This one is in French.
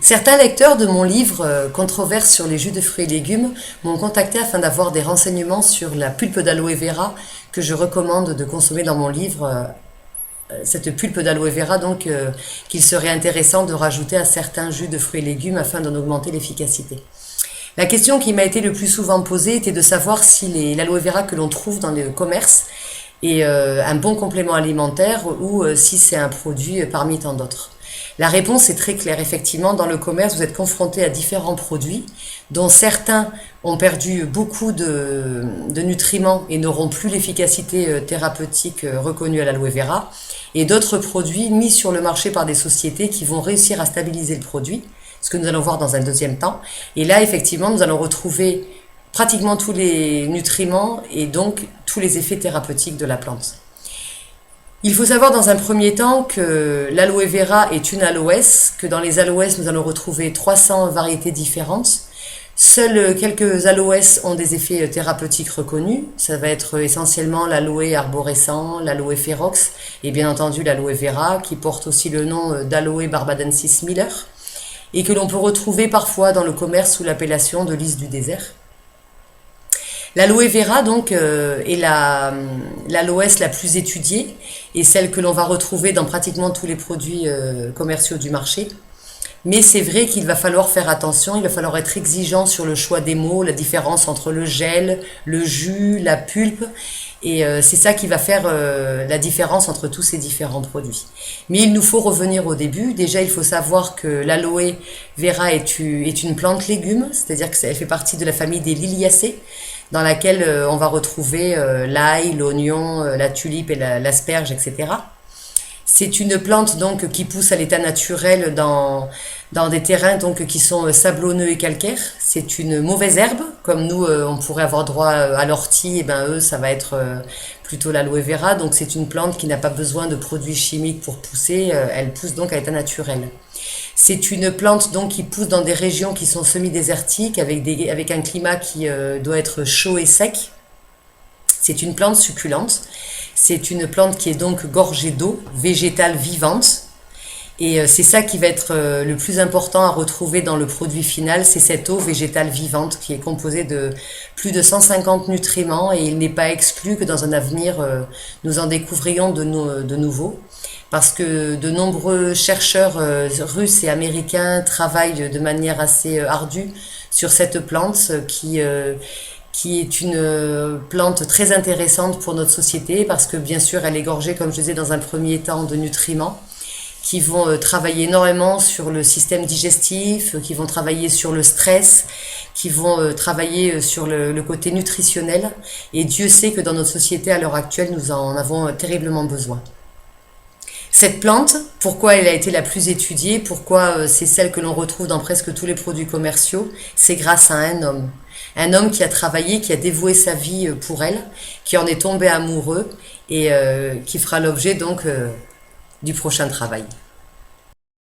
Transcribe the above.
Certains lecteurs de mon livre Controverse sur les jus de fruits et légumes m'ont contacté afin d'avoir des renseignements sur la pulpe d'aloe vera que je recommande de consommer dans mon livre. Cette pulpe d'aloe vera, donc, qu'il serait intéressant de rajouter à certains jus de fruits et légumes afin d'en augmenter l'efficacité. La question qui m'a été le plus souvent posée était de savoir si l'aloe vera que l'on trouve dans le commerce est un bon complément alimentaire ou si c'est un produit parmi tant d'autres. La réponse est très claire. Effectivement, dans le commerce, vous êtes confronté à différents produits, dont certains ont perdu beaucoup de nutriments et n'auront plus l'efficacité thérapeutique reconnue à l'aloe vera, et d'autres produits mis sur le marché par des sociétés qui vont réussir à stabiliser le produit, ce que nous allons voir dans un deuxième temps. Et là, effectivement, nous allons retrouver pratiquement tous les nutriments et donc tous les effets thérapeutiques de la plante. Il faut savoir dans un premier temps que l'aloe vera est une aloès, que dans les aloès nous allons retrouver 300 variétés différentes. Seuls quelques aloès ont des effets thérapeutiques reconnus. Ça va être essentiellement l'aloe arborescent, l'aloe ferox et bien entendu l'aloe vera qui porte aussi le nom d'aloe barbadensis Miller et que l'on peut retrouver parfois dans le commerce sous l'appellation de lys du désert. L'aloe vera donc est l'aloès la plus étudiée et celle que l'on va retrouver dans pratiquement tous les produits commerciaux du marché. Mais c'est vrai qu'il va falloir faire attention, il va falloir être exigeant sur le choix des mots, la différence entre le gel, le jus, la pulpe. Et c'est ça qui va faire la différence entre tous ces différents produits. Mais il nous faut revenir au début. Déjà, il faut savoir que l'aloe vera est une plante légume, c'est-à-dire qu'elle fait partie de la famille des liliacées, dans laquelle on va retrouver l'ail, l'oignon, la tulipe et l'asperge, etc. C'est une plante donc qui pousse à l'état naturel dans des terrains donc qui sont sablonneux et calcaires. C'est une mauvaise herbe, comme nous on pourrait avoir droit à l'ortie, et ben eux ça va être plutôt l'aloe vera. Donc c'est une plante qui n'a pas besoin de produits chimiques pour pousser, elle pousse donc à l'état naturel. C'est une plante donc qui pousse dans des régions qui sont semi-désertiques avec un climat qui doit être chaud et sec. C'est une plante succulente. C'est une plante qui est donc gorgée d'eau, végétale vivante. Et c'est ça qui va être le plus important à retrouver dans le produit final, c'est cette eau végétale vivante qui est composée de plus de 150 nutriments et il n'est pas exclu que dans un avenir nous en découvrions de nouveaux. Parce que de nombreux chercheurs russes et américains travaillent de manière assez ardue sur cette plante qui est une plante très intéressante pour notre société parce que bien sûr elle est gorgée, comme je disais dans un premier temps, de nutriments qui vont travailler énormément sur le système digestif, qui vont travailler sur le stress, qui vont travailler sur le côté nutritionnel. Et Dieu sait que dans notre société à l'heure actuelle, nous en avons terriblement besoin. Cette plante, pourquoi elle a été la plus étudiée, pourquoi c'est celle que l'on retrouve dans presque tous les produits commerciaux, c'est grâce à un homme. Un homme qui a travaillé, qui a dévoué sa vie pour elle, qui en est tombé amoureux et qui fera l'objet donc du prochain travail.